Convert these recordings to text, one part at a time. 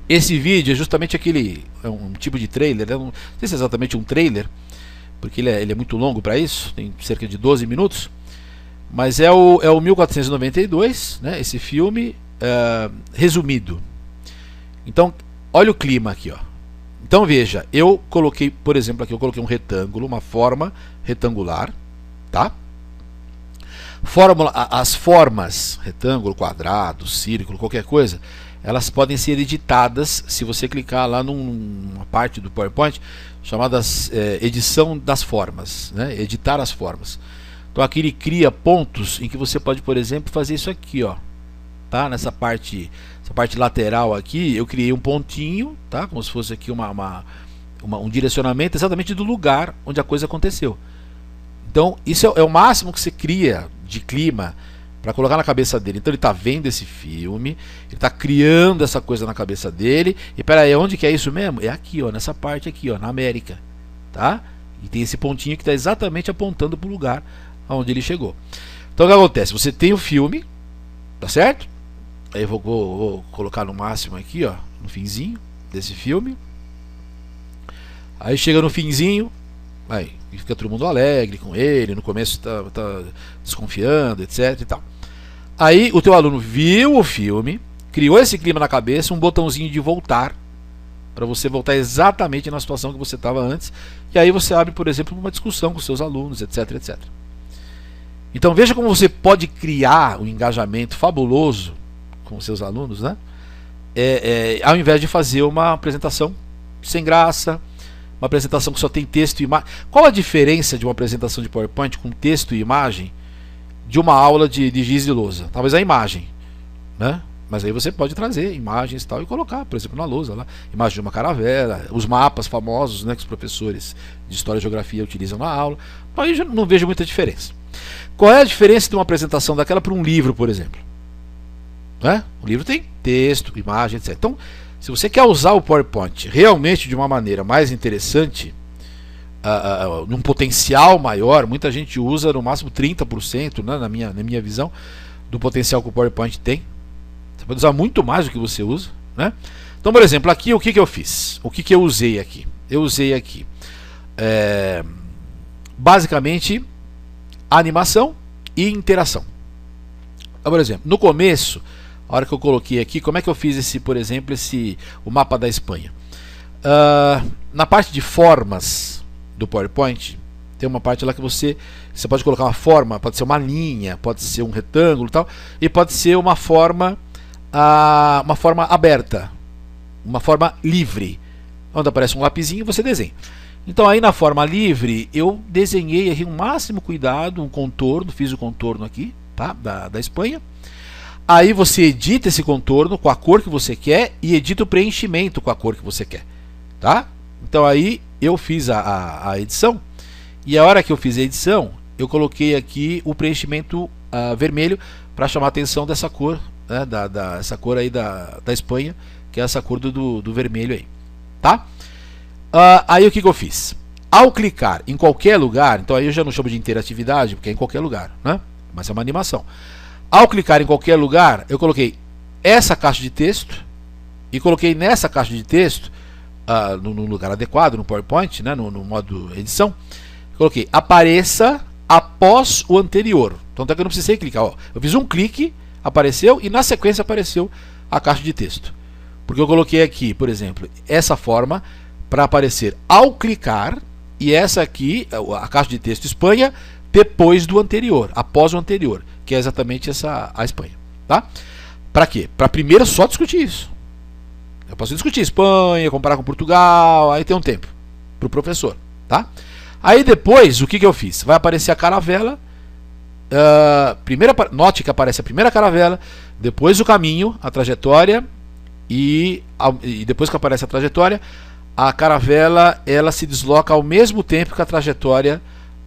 Esse vídeo é justamente aquele, é um tipo de trailer, né? Não sei se é exatamente um trailer, porque ele é muito longo para isso, tem cerca de 12 minutos, mas é o 1492, né? Esse filme resumido. Então, olha o clima aqui, ó. Então veja, eu coloquei, por exemplo, aqui eu coloquei um retângulo, uma forma retangular, tá? As formas, retângulo, quadrado, círculo, qualquer coisa, elas podem ser editadas se você clicar lá numa parte do PowerPoint chamada edição das formas, né? Editar as formas. Então aqui ele cria pontos em que você pode, por exemplo, fazer isso aqui, ó, tá? Essa parte lateral aqui, eu criei um pontinho, tá? Como se fosse aqui um direcionamento exatamente do lugar onde a coisa aconteceu. Então isso é o máximo que você cria de clima para colocar na cabeça dele. Então ele está vendo esse filme, ele está criando essa coisa na cabeça dele. E peraí, onde que é isso mesmo? É aqui, ó, nessa parte aqui, ó, na América, tá? E tem esse pontinho que está exatamente apontando para o lugar aonde ele chegou. Então o que acontece? Você tem o filme, tá certo? Aí eu vou colocar no máximo aqui, ó, no finzinho desse filme. Aí chega no finzinho, aí fica todo mundo alegre com ele, no começo tá desconfiando, etc e tal. Aí o teu aluno viu o filme, criou esse clima na cabeça, um botãozinho de voltar, para você voltar exatamente na situação que você estava antes, e aí você abre, por exemplo, uma discussão com seus alunos, etc, etc. Então veja como você pode criar um engajamento fabuloso com seus alunos, né? Ao invés de fazer uma apresentação sem graça, uma apresentação que só tem texto e imagem. Qual a diferença de uma apresentação de PowerPoint com texto e imagem de uma aula de giz de lousa? Talvez a imagem, né? Mas aí você pode trazer imagens e tal e colocar, por exemplo, na lousa lá, imagem de uma caravela, os mapas famosos, né, que os professores de História e Geografia utilizam na aula. Aí eu já não vejo muita diferença. Qual é a diferença de uma apresentação daquela para um livro, por exemplo? Né? O livro tem texto, imagem, etc. Então, se você quer usar o PowerPoint realmente de uma maneira mais interessante, num potencial maior, muita gente usa no máximo 30%, né, na minha visão, do potencial que o PowerPoint tem. Você pode usar muito mais do que você usa, né? Então, por exemplo, aqui o que eu fiz? O que eu usei aqui? Eu usei aqui basicamente animação e interação. Então, por exemplo, no começo, a hora que eu coloquei aqui, como é que eu fiz por exemplo, o mapa da Espanha? Na parte de formas do PowerPoint, tem uma parte lá que você pode colocar uma forma, pode ser uma linha, pode ser um retângulo e tal, e pode ser uma forma aberta, uma forma livre, onde aparece um lapisinho e você desenha. Então aí na forma livre eu desenhei aqui um máximo cuidado, um contorno, fiz o contorno aqui, tá? da Espanha. Aí você edita esse contorno com a cor que você quer e edita o preenchimento com a cor que você quer, tá? Então aí eu fiz a edição, e a hora que eu fiz a edição eu coloquei aqui o preenchimento vermelho para chamar a atenção dessa cor, né, essa cor aí da Espanha, que é essa cor do vermelho aí, tá? Aí o que eu fiz? Ao clicar em qualquer lugar, então aí eu já não chamo de interatividade, porque é em qualquer lugar, né? Mas é uma animação. Ao clicar em qualquer lugar, eu coloquei essa caixa de texto e coloquei nessa caixa de texto, no lugar adequado, no PowerPoint, né, no modo edição, coloquei apareça após o anterior. Então até que eu não precisei clicar. Ó, eu fiz um clique, apareceu e na sequência apareceu a caixa de texto. Porque eu coloquei aqui, por exemplo, essa forma para aparecer ao clicar, e essa aqui, a caixa de texto Espanha, depois do anterior, após o anterior, que é exatamente a Espanha, tá? Para quê? Para primeiro só discutir isso. Eu posso discutir Espanha, comparar com Portugal, aí tem um tempo para o professor, tá? Aí depois, o que eu fiz? Vai aparecer a caravela, note que aparece a primeira caravela, depois o caminho, a trajetória, e depois que aparece a trajetória, a caravela ela se desloca ao mesmo tempo que a trajetória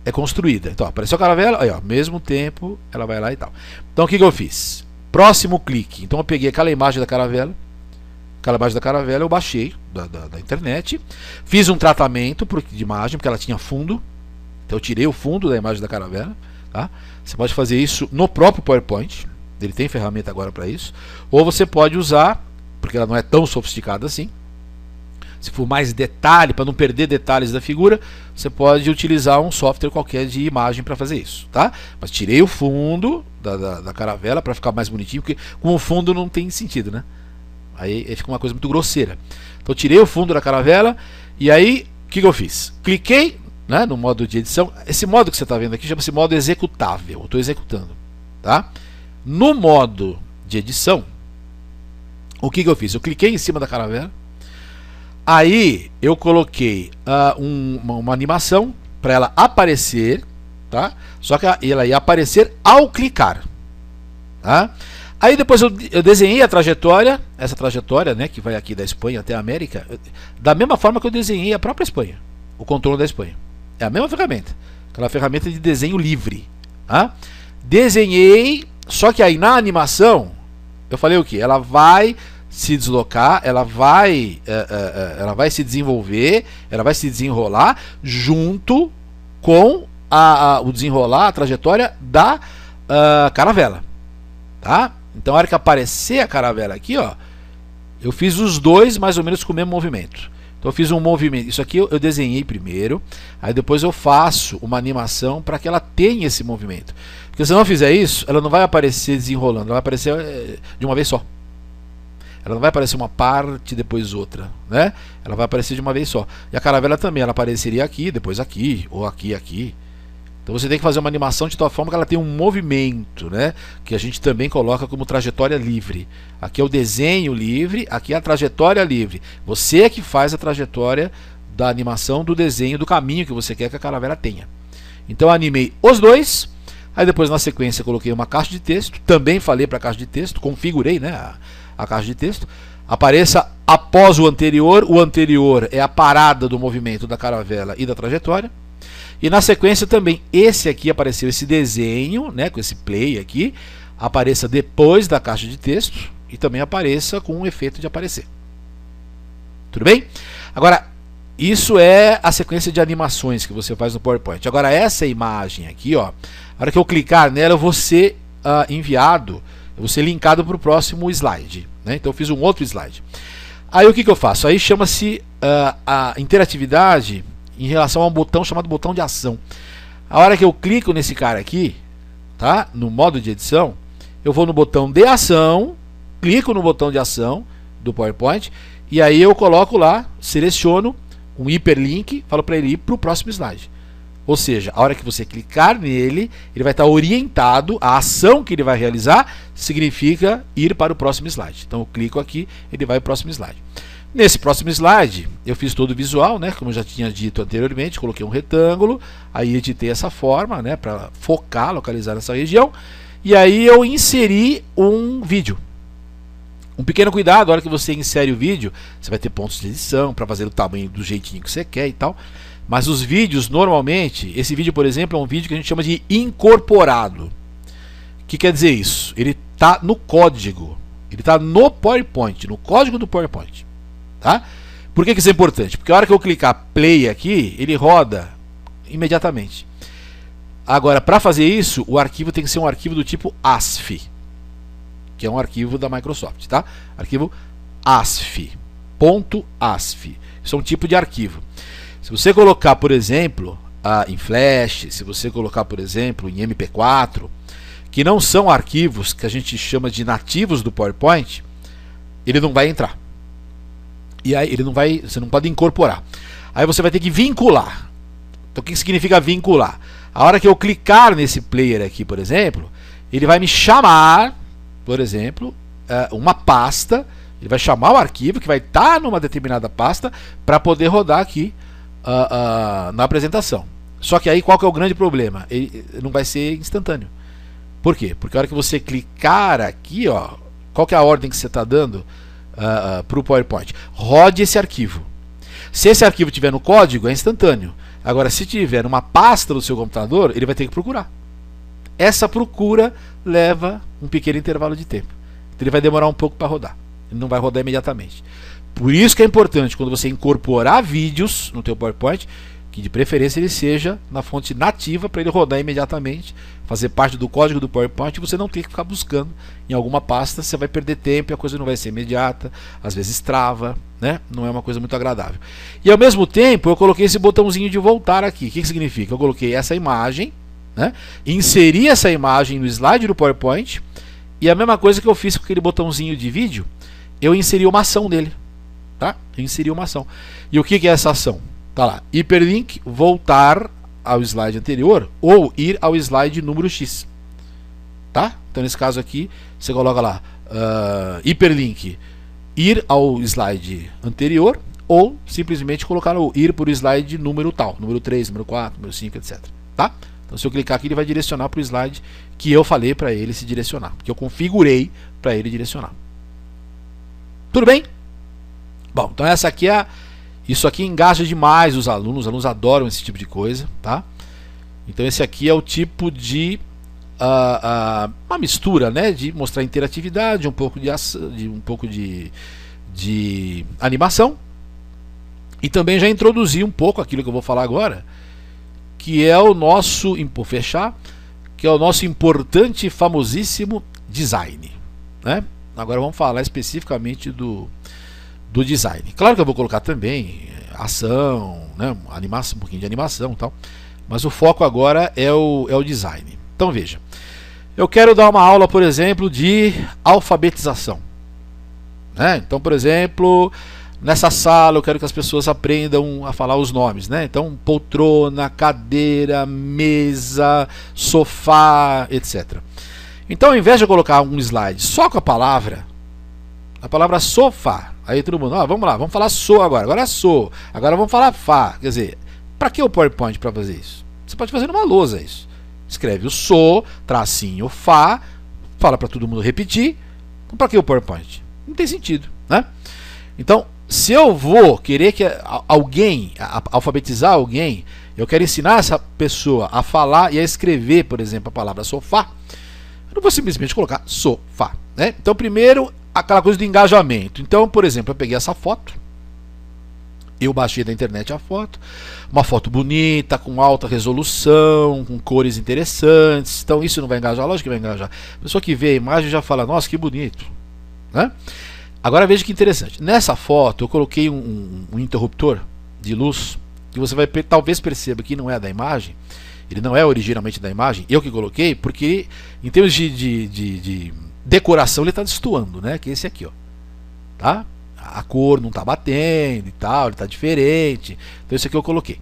é construída. Então, apareceu a caravela, aí, ó, ao mesmo tempo ela vai lá e tal. Então, o que eu fiz? Próximo clique. Então, eu peguei aquela imagem da caravela, eu baixei da internet, fiz um tratamento de imagem, porque ela tinha fundo, então eu tirei o fundo da imagem da caravela, tá? Você pode fazer isso no próprio PowerPoint, ele tem ferramenta agora para isso, ou você pode usar porque ela não é tão sofisticada assim. Se for mais detalhe, para não perder detalhes da figura, você pode utilizar um software qualquer de imagem para fazer isso, tá? Mas tirei o fundo da caravela para ficar mais bonitinho, porque com o fundo não tem sentido, né? Aí fica uma coisa muito grosseira. Então tirei o fundo da caravela e aí o que eu fiz? Cliquei, né, no modo de edição. Esse modo que você está vendo aqui chama-se modo executável. Eu estou executando, tá? No modo de edição, o que eu fiz? Eu cliquei em cima da caravela. Aí eu coloquei uma animação para ela aparecer, tá? Só que ela ia aparecer ao clicar, tá? Aí depois eu desenhei a trajetória, essa trajetória, né, que vai aqui da Espanha até a América, da mesma forma que eu desenhei a própria Espanha, o contorno da Espanha. É a mesma ferramenta, aquela ferramenta de desenho livre, tá? Desenhei, só que aí na animação eu falei o que? Ela vai se deslocar, ela vai se desenvolver, ela vai se desenrolar junto com o desenrolar, a trajetória da caravela, tá? Então a hora que aparecer a caravela aqui, ó, eu fiz os dois mais ou menos com o mesmo movimento. Então eu fiz um movimento, isso aqui eu desenhei primeiro, aí depois eu faço uma animação para que ela tenha esse movimento. Porque se eu não fizer isso, ela não vai aparecer desenrolando, ela vai aparecer de uma vez só. Ela não vai aparecer uma parte depois outra, né? Ela vai aparecer de uma vez só. E a caravela também, ela apareceria aqui, depois aqui, ou aqui, aqui. Então você tem que fazer uma animação de tal forma que ela tenha um movimento, né? Que a gente também coloca como trajetória livre. Aqui é o desenho livre, aqui é a trajetória livre. Você é que faz a trajetória da animação, do desenho, do caminho que você quer que a caravela tenha. Então eu animei os dois. Aí depois na sequência coloquei uma caixa de texto. Também falei para a caixa de texto, configurei, né, a caixa de texto. Apareça após o anterior é a parada do movimento da caravela e da trajetória. E na sequência também, esse aqui apareceu, esse desenho, né, com esse play aqui, apareça depois da caixa de texto e também apareça com um efeito de aparecer. Tudo bem? Agora, isso é a sequência de animações que você faz no PowerPoint. Agora, essa imagem aqui, ó, a hora que eu clicar nela, eu vou ser enviado, eu vou ser linkado para o próximo slide, né? Então eu fiz um outro slide. Aí o que eu faço? Aí chama-se a interatividade em relação a um botão chamado botão de ação. A hora que eu clico nesse cara aqui, tá? No modo de edição, eu vou no botão de ação, clico no botão de ação do PowerPoint e aí eu coloco lá, seleciono um hiperlink, falo para ele ir para o próximo slide. Ou seja, a hora que você clicar nele, ele vai estar orientado, a ação que ele vai realizar significa ir para o próximo slide. Então eu clico aqui, ele vai para o próximo slide. Nesse próximo slide, eu fiz todo o visual, né, como eu já tinha dito anteriormente, coloquei um retângulo, aí editei essa forma, né, para focar, localizar nessa região, e aí eu inseri um vídeo. Um pequeno cuidado, a hora que você insere o vídeo, você vai ter pontos de edição para fazer o tamanho do jeitinho que você quer e tal. Mas os vídeos, normalmente, esse vídeo, por exemplo, é um vídeo que a gente chama de incorporado. O que quer dizer isso? Ele está no código, ele está no PowerPoint, no código do PowerPoint. Tá? Por que isso é importante? Porque a hora que eu clicar play aqui, ele roda imediatamente. Agora, para fazer isso, o arquivo tem que ser um arquivo do tipo ASF, que é um arquivo da Microsoft, tá? Arquivo ASF, .asf. Isso é um tipo de arquivo. Se você colocar, por exemplo, em Flash, se você colocar, por exemplo, em MP4, que não são arquivos que a gente chama de nativos do PowerPoint, ele não vai entrar. E aí ele não vai, você não pode incorporar. Aí você vai ter que vincular. Então o que significa vincular? A hora que eu clicar nesse player aqui, por exemplo, ele vai me chamar, por exemplo, uma pasta, ele vai chamar o arquivo que vai estar numa determinada pasta para poder rodar aqui na apresentação. Só que aí qual que é o grande problema? Ele não vai ser instantâneo. Por quê? Porque a hora que você clicar aqui, ó, qual que é a ordem que você está dando para o PowerPoint? Rode esse arquivo. Se esse arquivo estiver no código, é instantâneo. Agora, se tiver numa pasta do seu computador, ele vai ter que procurar. Essa procura leva um pequeno intervalo de tempo. Então ele vai demorar um pouco para rodar. Ele não vai rodar imediatamente. Por isso que é importante, quando você incorporar vídeos no teu PowerPoint, que de preferência ele seja na fonte nativa para ele rodar imediatamente, fazer parte do código do PowerPoint, você não tem que ficar buscando em alguma pasta, você vai perder tempo e a coisa não vai ser imediata, às vezes trava, né? Não é uma coisa muito agradável. E ao mesmo tempo eu coloquei esse botãozinho de voltar aqui. O que significa? Eu coloquei essa imagem, né? Inseri essa imagem no slide do PowerPoint, e a mesma coisa que eu fiz com aquele botãozinho de vídeo, eu inseri uma ação nele, tá? Eu inseri uma ação. E o que é essa ação? Tá lá, hiperlink, voltar ao slide anterior ou ir ao slide número X, tá? Então nesse caso aqui você coloca lá hiperlink, ir ao slide anterior, ou simplesmente colocar o ir por slide número tal, número 3, número 4, número 5, etc, tá? Então se eu clicar aqui ele vai direcionar para o slide que eu falei para ele se direcionar, que eu configurei para ele direcionar. Tudo bem? Bom, então essa aqui é isso aqui engaja demais os alunos adoram esse tipo de coisa, tá? Então esse aqui é o tipo de uma mistura, né, de mostrar interatividade, um pouco de animação, e também já introduzir um pouco aquilo que eu vou falar agora, que é o nosso, vou fechar, que é o nosso importante e famosíssimo design, né? Agora vamos falar especificamente do design. Claro que eu vou colocar também ação, né, animação, um pouquinho de animação e tal, mas o foco agora é o design. Então veja, eu quero dar uma aula, por exemplo, de alfabetização, né? Então, por exemplo, nessa sala eu quero que as pessoas aprendam a falar os nomes, né? Então, poltrona, cadeira, mesa, sofá, etc. Então, ao invés de eu colocar um slide só com a palavra sofá, aí todo mundo, vamos lá, vamos falar agora é so, agora vamos falar fá. Quer dizer, para que o PowerPoint para fazer isso? Você pode fazer numa lousa isso. Escreve o so, tracinho fá, fala para todo mundo repetir. Então, para que o PowerPoint? Não tem sentido, né? Então, se eu vou querer que alguém, alfabetizar alguém, eu quero ensinar essa pessoa a falar e a escrever, por exemplo, a palavra sofá, eu não vou simplesmente colocar sofá, né? Então, primeiro, aquela coisa do engajamento. Então, por exemplo, eu peguei essa foto, eu baixei da internet a foto, uma foto bonita, com alta resolução, com cores interessantes. Então isso não vai engajar? Lógico que vai engajar. A pessoa que vê a imagem já fala, nossa, que bonito, né? Agora veja que interessante, nessa foto eu coloquei um interruptor de luz, que você vai talvez perceba que não é da imagem, ele não é originalmente da imagem, eu que coloquei, porque em termos de decoração ele está destoando, né? Que é esse aqui, ó, tá? A cor não está batendo e tal, ele está diferente. Então esse aqui eu coloquei.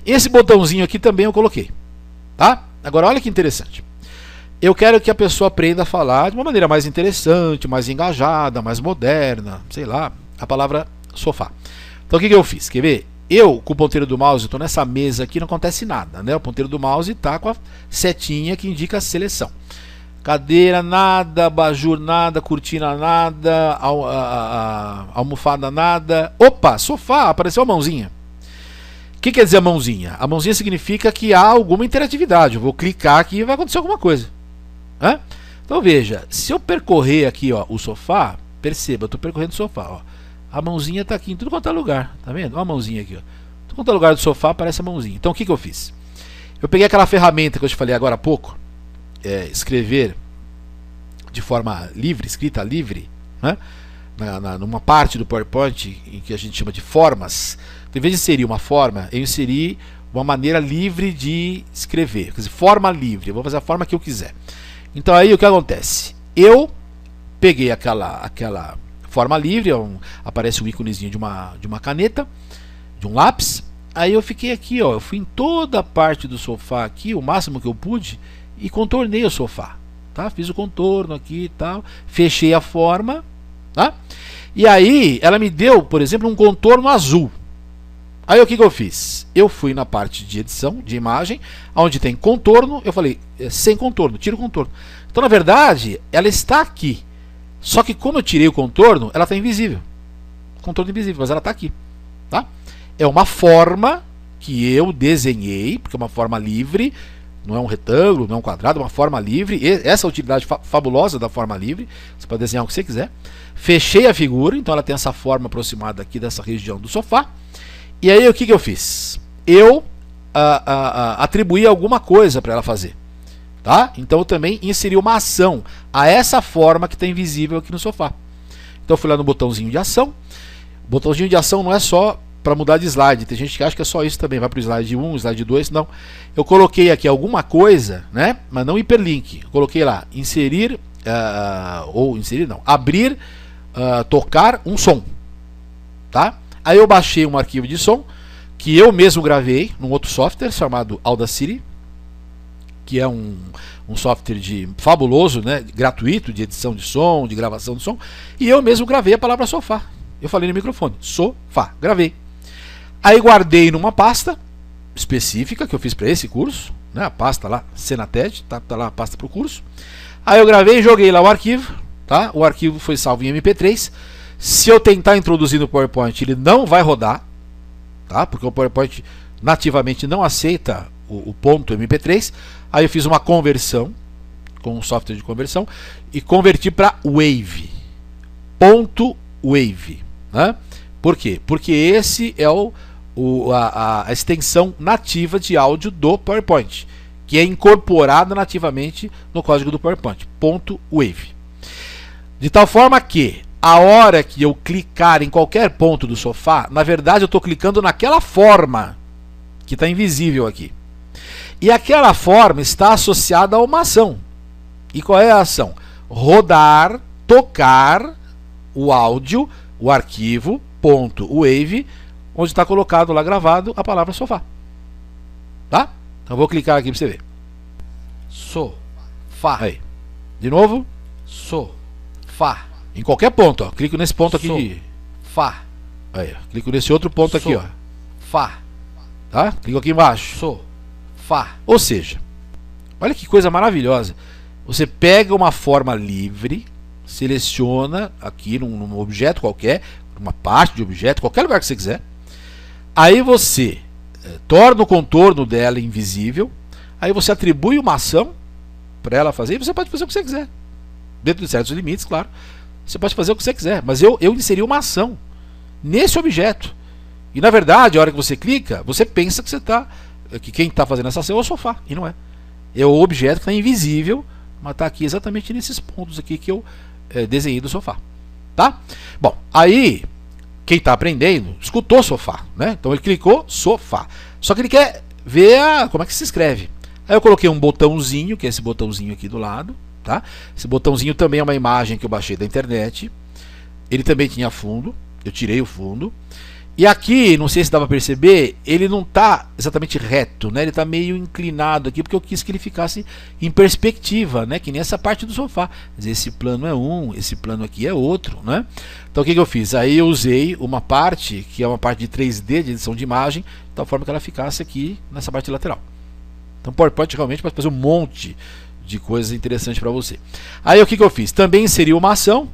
Esse botãozinho aqui também eu coloquei, tá? Agora olha que interessante. Eu quero que a pessoa aprenda a falar de uma maneira mais interessante, mais engajada, mais moderna, sei lá, a palavra sofá. Então o que eu fiz? Quer ver? Eu, com o ponteiro do mouse, estou nessa mesa aqui, não acontece nada, né? O ponteiro do mouse está com a setinha que indica a seleção. Cadeira nada, abajur nada, cortina nada, almofada nada. Opa, sofá, apareceu a mãozinha. O que quer dizer a mãozinha? A mãozinha significa que há alguma interatividade. Eu vou clicar aqui e vai acontecer alguma coisa. Então veja, se eu percorrer aqui, ó, o sofá, perceba, eu estou percorrendo o sofá. Ó. A mãozinha está aqui em tudo quanto é lugar. Tá vendo? Olha a mãozinha aqui. Ó. Tudo quanto é lugar do sofá aparece a mãozinha. Então o que eu fiz? Eu peguei aquela ferramenta que eu te falei agora há pouco. Escrever de forma livre, escrita livre, né? Numa parte do PowerPoint em que a gente chama de formas. Então, em vez de inserir uma forma, eu inseri uma maneira livre de escrever, quer dizer, forma livre, eu vou fazer a forma que eu quiser. Então aí o que acontece? Eu peguei aquela forma livre, aparece um íconezinho de uma caneta, de um lápis, aí eu fiquei aqui, ó, eu fui em toda a parte do sofá aqui, o máximo que eu pude, e contornei o sofá, tá? Fiz o contorno aqui e tal, fechei a forma, tá? E aí ela me deu, por exemplo, um contorno azul. Aí o que eu fiz? Eu fui na parte de edição, de imagem, onde tem contorno, eu falei, sem contorno, tira o contorno. Então na verdade, ela está aqui, só que como eu tirei o contorno, ela está invisível. Contorno invisível, mas ela está aqui, tá? É uma forma que eu desenhei, porque é uma forma livre, não é um retângulo, não é um quadrado, é uma forma livre. E essa é a utilidade fabulosa da forma livre. Você pode desenhar o que você quiser. Fechei a figura, então ela tem essa forma aproximada aqui dessa região do sofá. E aí o que eu fiz? Eu atribuí alguma coisa para ela fazer. tá? Então eu também inseri uma ação a essa forma que está invisível aqui no sofá. Então eu fui lá no botãozinho de ação. O botãozinho de ação não é só para mudar de slide, tem gente que acha que é só isso também, vai para o slide 1, slide 2, não. Eu coloquei aqui alguma coisa, né? Mas não hiperlink. Eu coloquei lá, inserir, ou inserir não, abrir, tocar um som, tá? Aí eu baixei um arquivo de som que eu mesmo gravei num outro software chamado Audacity, que é um software fabuloso, né, gratuito, de edição de som, de gravação de som, e eu mesmo gravei a palavra sofá. Eu falei no microfone, sofá, gravei. Aí guardei numa pasta específica que eu fiz para esse curso, né, a pasta lá, Senated, tá lá a pasta para o curso. Aí eu gravei e joguei lá o arquivo, tá? O arquivo foi salvo em MP3. Se eu tentar introduzir no PowerPoint, ele não vai rodar, tá? Porque o PowerPoint nativamente não aceita o ponto MP3. Aí eu fiz uma conversão com um software de conversão e converti para Wave, ponto Wave, né? Por quê? Porque esse é a extensão nativa de áudio do PowerPoint, que é incorporada nativamente no código do PowerPoint, ponto Wave. De tal forma que a hora que eu clicar em qualquer ponto do sofá, na verdade eu estou clicando naquela forma que está invisível aqui. E aquela forma está associada a uma ação. E qual é a ação? Rodar, tocar o áudio, o arquivo .wave, onde está colocado lá gravado a palavra sofá. Tá? Então eu vou clicar aqui para você ver. Sofá. Aí. De novo. Sofá. Em qualquer ponto, ó. Clico nesse ponto aqui. Fá. Aí, ó. Clico nesse outro ponto aqui, ó. Fá. Tá? Clico aqui embaixo. Fá. Ou seja, olha que coisa maravilhosa. Você pega uma forma livre, seleciona aqui num objeto qualquer, uma parte de objeto, qualquer lugar que você quiser. Aí você torna o contorno dela invisível. Aí você atribui uma ação para ela fazer. E você pode fazer o que você quiser, dentro de certos limites, claro. Você pode fazer o que você quiser, mas eu inseri uma ação nesse objeto. E na verdade, a hora que você clica, você pensa que quem está fazendo essa ação é o sofá, e não é. É o objeto que está invisível, mas está aqui exatamente nesses pontos aqui que eu desenhei do sofá. Tá? Bom, aí quem está aprendendo escutou sofá, né? Então ele clicou sofá. Só que ele quer ver como é que se escreve. Aí eu coloquei um botãozinho, que é esse botãozinho aqui do lado. Tá? Esse botãozinho também é uma imagem que eu baixei da internet. Ele também tinha fundo, eu tirei o fundo. E aqui, não sei se dá para perceber, ele não está exatamente reto, né? Ele está meio inclinado aqui, porque eu quis que ele ficasse em perspectiva, né? Que nem essa parte do sofá. Quer dizer, esse plano é um, esse plano aqui é outro, né? Então o que eu fiz? Aí eu usei uma parte, que é uma parte de 3D, de edição de imagem, de tal forma que ela ficasse aqui nessa parte lateral. Então o PowerPoint realmente pode fazer um monte de coisas interessantes para você. Aí o que eu fiz? Também inseri uma ação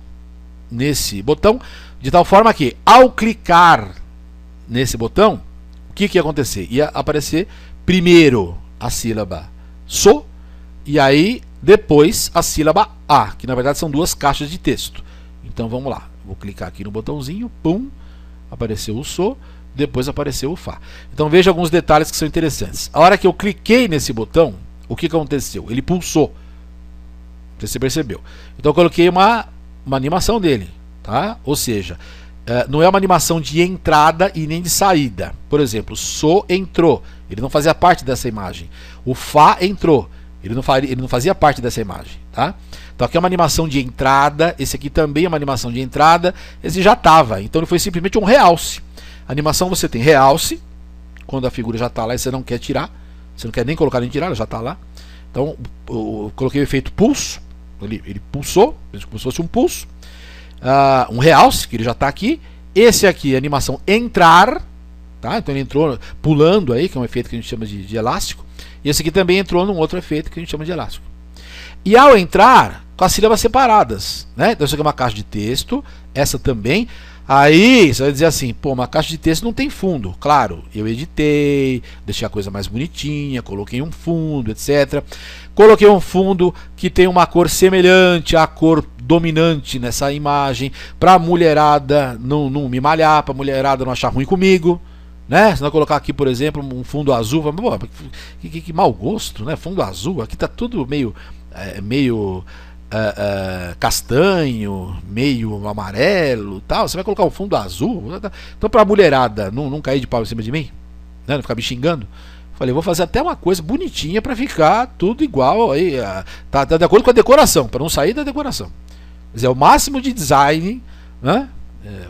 nesse botão, de tal forma que ao clicar nesse botão, o que ia acontecer? Ia aparecer primeiro a sílaba so, e aí depois a sílaba a, que na verdade são duas caixas de texto. Então vamos lá, vou clicar aqui no botãozinho, pum, apareceu o so, depois apareceu o fá. Então veja alguns detalhes que são interessantes. A hora que eu cliquei nesse botão, o que aconteceu? Ele pulsou. Você percebeu? Então eu coloquei uma animação dele, tá? Ou seja, não é uma animação de entrada e nem de saída. Por exemplo, so entrou, ele não fazia parte dessa imagem. O fá entrou, ele não fazia parte dessa imagem, tá? Então aqui é uma animação de entrada, esse aqui também é uma animação de entrada, esse já estava, então ele foi simplesmente um realce. A animação você tem realce, quando a figura já está lá e você não quer tirar, você não quer nem colocar nem tirar, ela já está lá. Então eu coloquei o efeito pulso, ele pulsou, como se fosse um pulso. Um realce, que ele já está aqui. Esse aqui é a animação entrar, tá? Então ele entrou pulando aí, que é um efeito que a gente chama de elástico. E esse aqui também entrou num outro efeito que a gente chama de elástico. E ao entrar, com as sílabas separadas, né? Então isso aqui é uma caixa de texto, essa também. Aí você vai dizer assim, pô, uma caixa de texto não tem fundo. Claro, eu editei, deixei a coisa mais bonitinha, coloquei um fundo, etc. Coloquei um fundo que tem uma cor semelhante à cor dominante nessa imagem, para a mulherada não me malhar, para a mulherada não achar ruim comigo, né? Se não colocar aqui, por exemplo, um fundo azul, pô, que mau gosto, né? Fundo azul, aqui tá tudo meio castanho, meio amarelo, tal. Você vai colocar um fundo azul? Então, para a mulherada não cair de pau em cima de mim, né? Não ficar me xingando, falei, vou fazer até uma coisa bonitinha para ficar tudo igual aí, tá de acordo com a decoração, para não sair da decoração. Quer dizer, o máximo de design, né,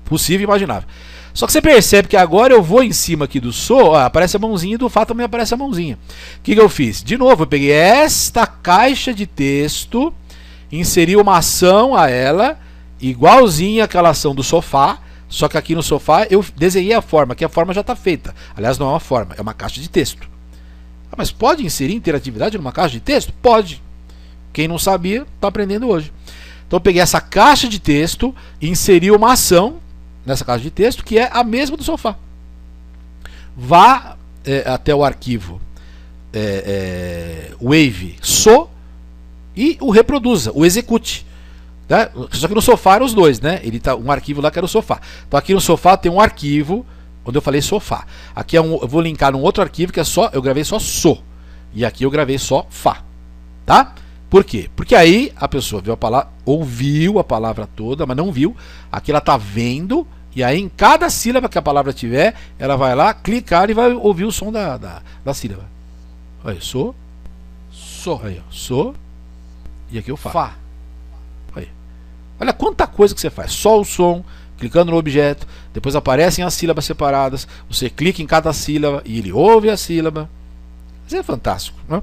possível e imaginável. Só que você percebe que agora eu vou em cima aqui do so, aparece a mãozinha, e do Fá também aparece a mãozinha. O que eu fiz? De novo, eu peguei esta caixa de texto, inseri uma ação a ela, igualzinha àquela ação do sofá, só que aqui no sofá eu desenhei a forma, que a forma já está feita. Aliás, não é uma forma, é uma caixa de texto. Mas pode inserir interatividade numa caixa de texto? Pode. Quem não sabia, está aprendendo hoje. Então eu peguei essa caixa de texto e inseri uma ação nessa caixa de texto, que é a mesma do sofá. Vá até o arquivo wave so e o reproduza, o execute. Né? Só que no sofá eram os dois, né? Ele tá um arquivo lá que era o sofá. Então aqui no sofá tem um arquivo onde eu falei sofá. Aqui eu vou linkar num outro arquivo que é só, eu gravei só so. E aqui eu gravei só fá. Tá? Por quê? Porque aí a pessoa viu a palavra, ouviu a palavra toda, mas não viu. Aqui ela está vendo, e aí em cada sílaba que a palavra tiver, ela vai lá, clicar e vai ouvir o som da sílaba. Olha, so. Aí, ó, so. E aqui eu fá. Aí. Olha quanta coisa que você faz. Só o som, clicando no objeto, depois aparecem as sílabas separadas, você clica em cada sílaba e ele ouve a sílaba. Isso é fantástico, né?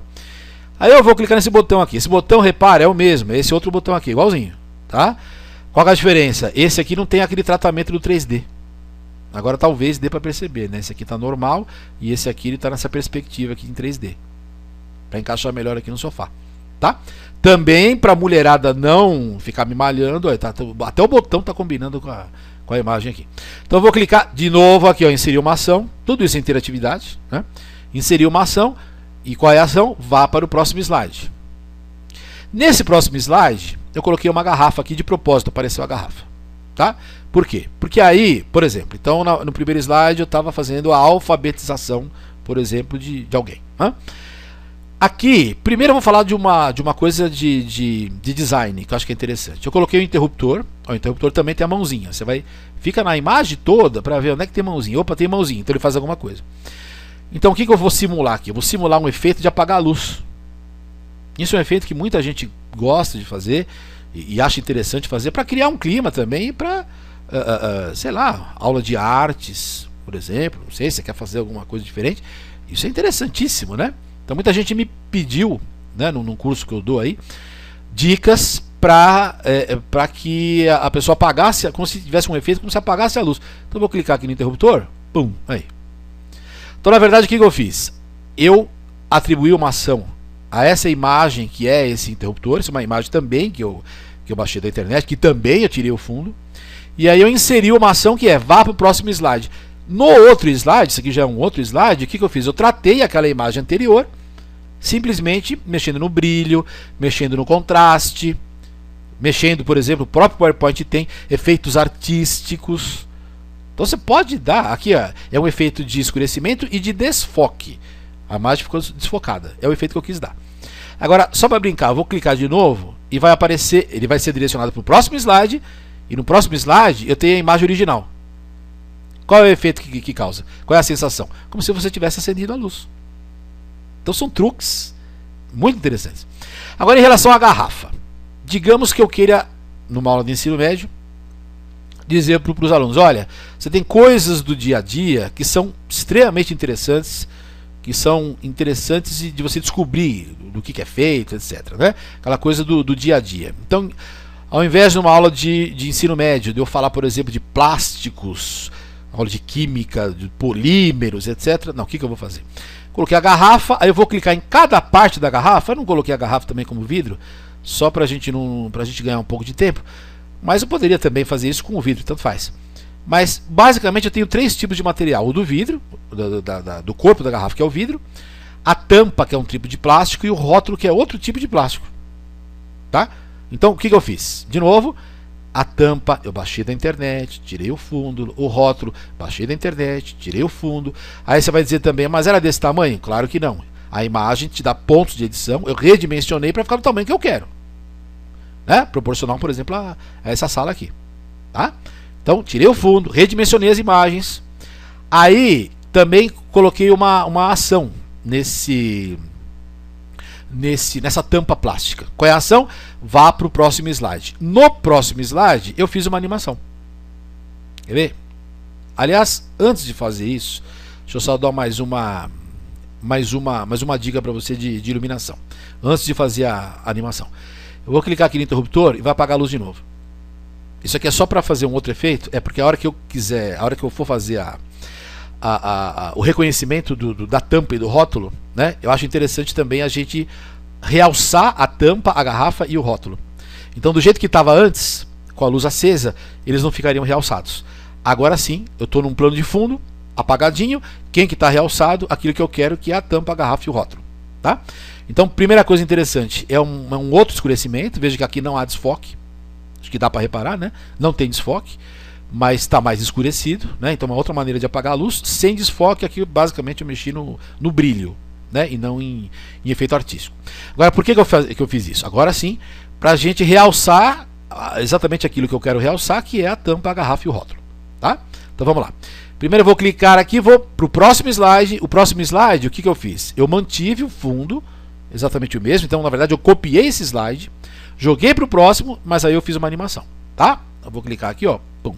Aí eu vou clicar nesse botão aqui. Esse botão, repara, é o mesmo. É esse outro botão aqui, igualzinho. Tá? Qual é a diferença? Esse aqui não tem aquele tratamento do 3D. Agora talvez dê para perceber, né? Esse aqui está normal e esse aqui está nessa perspectiva aqui em 3D. Para encaixar melhor aqui no sofá. Tá? Também para a mulherada não ficar me malhando. Ó, até o botão está combinando com a imagem aqui. Então eu vou clicar de novo aqui, ó, inserir uma ação. Tudo isso é interatividade. Né? Inserir uma ação. E qual é a ação? Vá para o próximo slide. Nesse próximo slide, eu coloquei uma garrafa aqui de propósito, apareceu a garrafa. Tá? Por quê? Porque aí, por exemplo, então no primeiro slide eu estava fazendo a alfabetização, por exemplo, de alguém. Né? Aqui, primeiro eu vou falar de uma coisa de design, que eu acho que é interessante. Eu coloquei o interruptor, o interruptor também tem a mãozinha. Você fica na imagem toda para ver onde é que tem mãozinha. Opa, tem mãozinha, então ele faz alguma coisa. Então o que eu vou simular aqui? Eu vou simular um efeito de apagar a luz. Isso é um efeito que muita gente gosta de fazer e acha interessante fazer para criar um clima também e para, sei lá, aula de artes, por exemplo. Não sei se você quer fazer alguma coisa diferente. Isso é interessantíssimo, né? Então muita gente me pediu, né, num curso que eu dou aí, dicas para que a pessoa apagasse, como se tivesse um efeito, como se apagasse a luz. Então eu vou clicar aqui no interruptor, pum, aí. Então, na verdade, o que eu fiz? Eu atribuí uma ação a essa imagem que é esse interruptor. Isso é uma imagem também que eu baixei da internet, que também eu tirei o fundo. E aí eu inseri uma ação que é vá para o próximo slide. No outro slide, isso aqui já é um outro slide, o que eu fiz? Eu tratei aquela imagem anterior, simplesmente mexendo no brilho, mexendo no contraste, mexendo, por exemplo, o próprio PowerPoint tem efeitos artísticos. Então você pode dar, aqui ó, é um efeito de escurecimento e de desfoque. A imagem ficou desfocada, é o efeito que eu quis dar. Agora, só para brincar, eu vou clicar de novo e vai aparecer, ele vai ser direcionado para o próximo slide. E no próximo slide eu tenho a imagem original. Qual é o efeito que causa? Qual é a sensação? Como se você tivesse acendido a luz. Então são truques muito interessantes. Agora em relação à garrafa. Digamos que eu queira, numa aula de ensino médio, dizer para os alunos, olha, você tem coisas do dia a dia que são extremamente interessantes, de você descobrir do que é feito, etc. Né? Aquela coisa do dia a dia. Então, ao invés de uma aula de ensino médio, de eu falar, por exemplo, de plásticos, aula de química, de polímeros, etc. Não, o que eu vou fazer? Coloquei a garrafa, aí eu vou clicar em cada parte da garrafa. Eu não coloquei a garrafa também como vidro, só para a gente ganhar um pouco de tempo. Mas eu poderia também fazer isso com o vidro, tanto faz. Mas basicamente eu tenho três tipos de material: o do vidro, do corpo da garrafa, que é o vidro, a tampa, que é um tipo de plástico, e o rótulo, que é outro tipo de plástico. Tá? Então o que eu fiz? De novo, A tampa eu baixei da internet, tirei o fundo. O rótulo, baixei da internet, tirei o fundo. Aí você vai dizer também, mas era desse tamanho? Claro que não. A imagem te dá pontos de edição, eu redimensionei para ficar do tamanho que eu quero, né? Proporcional, por exemplo, a essa sala aqui, tá? Então, tirei o fundo, redimensionei as imagens. Aí, também coloquei uma ação nessa tampa plástica. Qual é a ação? Vá para o próximo slide. No próximo slide, eu fiz uma animação. Quer ver? Aliás, antes de fazer isso, deixa eu só dar mais uma dica para você de iluminação. Antes de fazer a animação. Eu vou clicar aqui no interruptor e vai apagar a luz de novo. Isso aqui é só para fazer um outro efeito. É porque a hora que eu quiser, a hora que eu for fazer o reconhecimento da tampa e do rótulo, né, eu acho interessante também a gente realçar a tampa, a garrafa e o rótulo. Então, do jeito que estava antes, com a luz acesa, eles não ficariam realçados. Agora sim, eu estou num plano de fundo, apagadinho. Quem que está realçado? Aquilo que eu quero, que é a tampa, a garrafa e o rótulo. Tá? Então, primeira coisa interessante, é um outro escurecimento. Veja que aqui não há desfoque. Acho que dá para reparar, né? Não tem desfoque, mas está mais escurecido, né? Então, uma outra maneira de apagar a luz sem desfoque. Aqui, basicamente, eu mexi no brilho, né? E não em efeito artístico. Agora, por que eu fiz isso? Agora sim, para a gente realçar exatamente aquilo que eu quero realçar, que é a tampa, a garrafa e o rótulo. Tá? Então, vamos lá. Primeiro eu vou clicar aqui, vou para o próximo slide. O próximo slide, o que eu fiz? Eu mantive o fundo, exatamente o mesmo. Então, na verdade, eu copiei esse slide, joguei para o próximo, mas aí eu fiz uma animação. Tá? Eu vou clicar aqui, ó. Pum.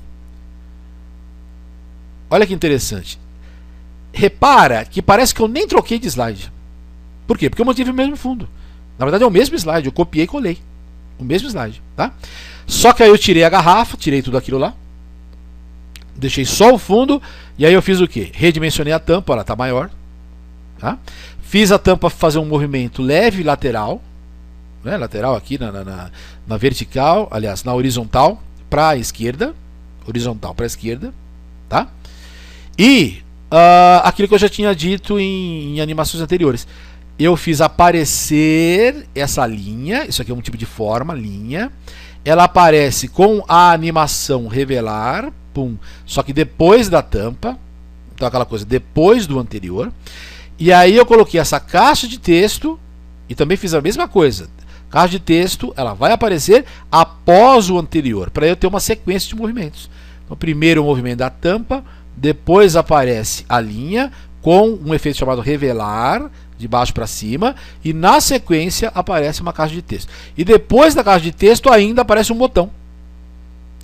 Olha que interessante. Repara que parece que eu nem troquei de slide. Por quê? Porque eu mantive o mesmo fundo. Na verdade, é o mesmo slide. Eu copiei e colei. O mesmo slide. Tá? Só que aí eu tirei a garrafa, tirei tudo aquilo lá. Deixei só o fundo. E aí eu fiz o que? Redimensionei a tampa, ela está maior. Tá? Fiz a tampa fazer um movimento leve lateral. Né? Lateral aqui na vertical. Aliás, na horizontal para a esquerda. Horizontal para a esquerda. Tá? E aquilo que eu já tinha dito em animações anteriores. Eu fiz aparecer essa linha. Isso aqui é um tipo de forma, linha. Ela aparece com a animação revelar. Pum. Só que depois da tampa. Então aquela coisa depois do anterior. E aí eu coloquei essa caixa de texto. E também fiz a mesma coisa. Caixa de texto, ela vai aparecer após o anterior. Para eu ter uma sequência de movimentos. Então primeiro o movimento da tampa. Depois aparece a linha. Com um efeito chamado revelar. De baixo para cima. E na sequência aparece uma caixa de texto. E depois da caixa de texto ainda aparece um botão.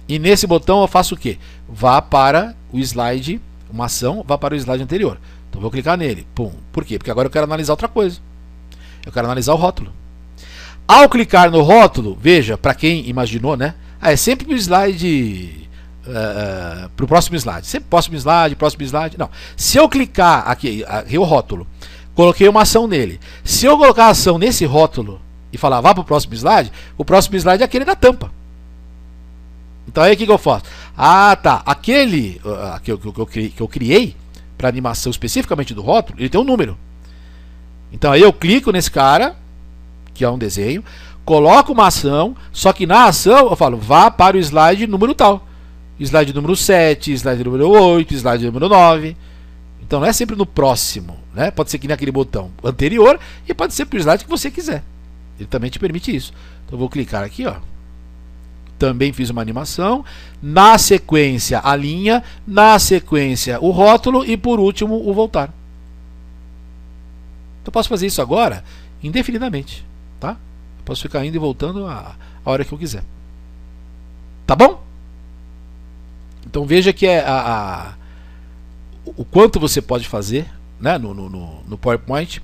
E nesse botão eu faço o quê? Vá para o slide, uma ação, vá para o slide anterior. Então vou clicar nele. Pum. Por quê? Porque agora eu quero analisar outra coisa. Eu quero analisar o rótulo. Ao clicar no rótulo, veja, para quem imaginou, né? É sempre para o slide, para o próximo slide. Sempre próximo slide. Não. Se eu clicar aqui o rótulo, coloquei uma ação nele. Se eu colocar a ação nesse rótulo e falar vá para o próximo slide é aquele da tampa. Então aí o que eu faço? Ah, tá. Aquele que eu criei para animação especificamente do rótulo, ele tem um número. Então aí eu clico nesse cara, que é um desenho, coloco uma ação, só que na ação eu falo, vá para o slide número tal. Slide número 7, slide número 8, slide número 9. Então não é sempre no próximo, né? Pode ser que naquele botão anterior e pode ser para o slide que você quiser. Ele também te permite isso. Então eu vou clicar aqui, ó. Também fiz uma animação, na sequência a linha, na sequência o rótulo e por último o voltar. Então eu posso fazer isso agora indefinidamente, tá? Eu posso ficar indo e voltando a hora que eu quiser. Tá bom? Então veja que o quanto você pode fazer, né, no PowerPoint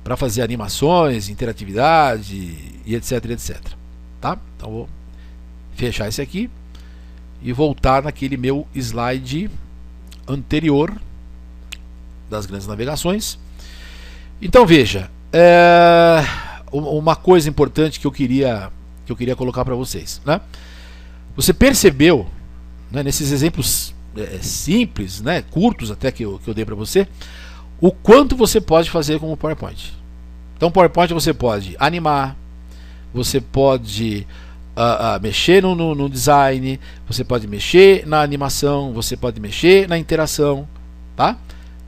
para fazer animações, interatividade e etc, etc. Tá? Então vou fechar esse aqui e voltar naquele meu slide anterior das grandes navegações. Então veja, uma coisa importante que eu queria colocar para vocês, né? Você percebeu, né, nesses exemplos simples, né, curtos até que eu dei para você, o quanto você pode fazer com o PowerPoint. Então o PowerPoint você pode animar, você pode mexer no design, você pode mexer na animação, você pode mexer na interação, tá?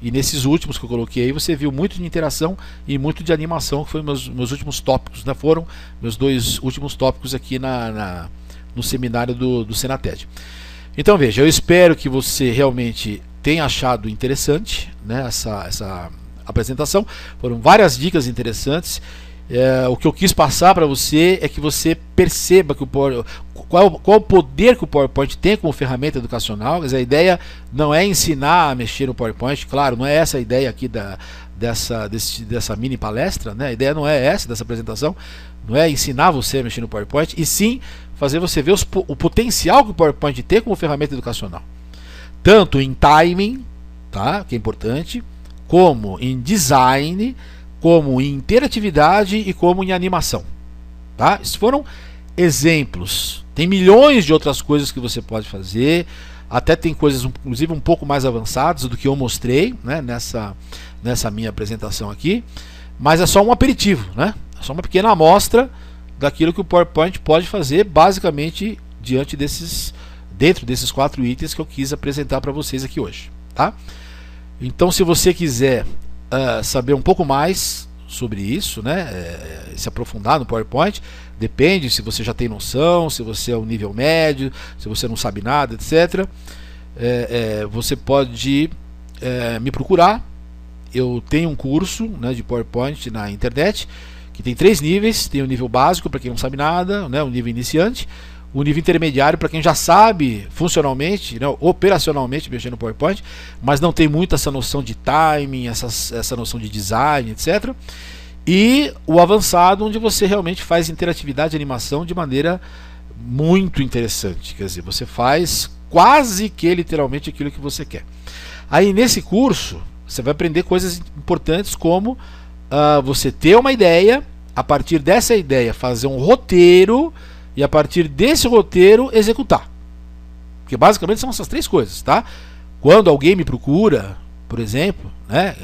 E nesses últimos que eu coloquei aí, você viu muito de interação e muito de animação, que foram meus últimos tópicos, né? Foram meus 2 últimos tópicos aqui no seminário do Senated. Então veja, eu espero que você realmente tenha achado interessante, né, essa apresentação. Foram várias dicas interessantes. O que eu quis passar para você é que você perceba que qual o poder que o PowerPoint tem como ferramenta educacional. Quer dizer, a ideia não é ensinar a mexer no PowerPoint, claro, não é essa a ideia aqui dessa mini palestra, né? A ideia não é essa dessa apresentação, não é ensinar você a mexer no PowerPoint, e sim fazer você ver o potencial que o PowerPoint tem como ferramenta educacional, tanto em timing, tá? Que é importante, como em design, como em interatividade e como em animação, tá? Esses foram exemplos. Tem milhões de outras coisas que você pode fazer, até tem coisas inclusive um pouco mais avançadas do que eu mostrei, né, nessa minha apresentação aqui, mas é só um aperitivo, né? É só uma pequena amostra daquilo que o PowerPoint pode fazer, basicamente dentro desses 4 itens que eu quis apresentar para vocês aqui hoje, tá? Então, se você quiser saber um pouco mais sobre isso, né, se aprofundar no PowerPoint, depende se você já tem noção, se você é um nível médio, se você não sabe nada, etc. Você pode me procurar. Eu tenho um curso, né, de PowerPoint na internet que tem 3 níveis. Tem o nível básico para quem não sabe nada, né, o nível iniciante, o nível intermediário para quem já sabe funcionalmente, né, operacionalmente mexer no PowerPoint, mas não tem muito essa noção de timing, essa noção de design, etc. E o avançado, onde você realmente faz interatividade e animação de maneira muito interessante. Quer dizer, você faz quase que literalmente aquilo que você quer. Aí nesse curso você vai aprender coisas importantes, como você ter uma ideia, a partir dessa ideia fazer um roteiro, e a partir desse roteiro executar. Porque basicamente são essas 3 coisas, tá? Quando alguém me procura, por exemplo, né,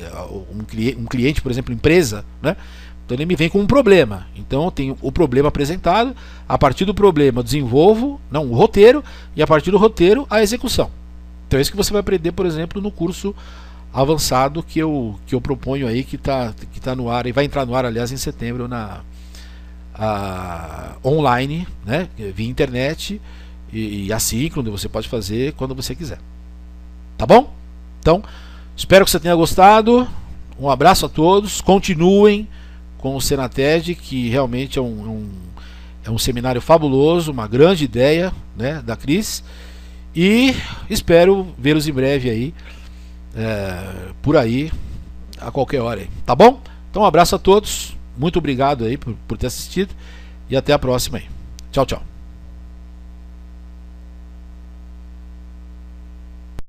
um cliente, por exemplo, empresa, né, então ele me vem com um problema. Então eu tenho o problema apresentado, a partir do problema eu desenvolvo o roteiro, e a partir do roteiro a execução. Então é isso que você vai aprender, por exemplo, no curso avançado que eu proponho aí, que tá no ar, e vai entrar no ar, aliás, em setembro, online, né, via internet e assíncrono, você pode fazer quando você quiser. Tá bom? Então, espero que você tenha gostado. Um abraço a todos. Continuem com o Senated, que realmente é um seminário fabuloso, uma grande ideia, né, da Cris. E espero vê-los em breve aí, por aí, a qualquer hora aí. Tá bom? Então, um abraço a todos. Muito obrigado aí por ter assistido, e até a próxima aí. Tchau, tchau.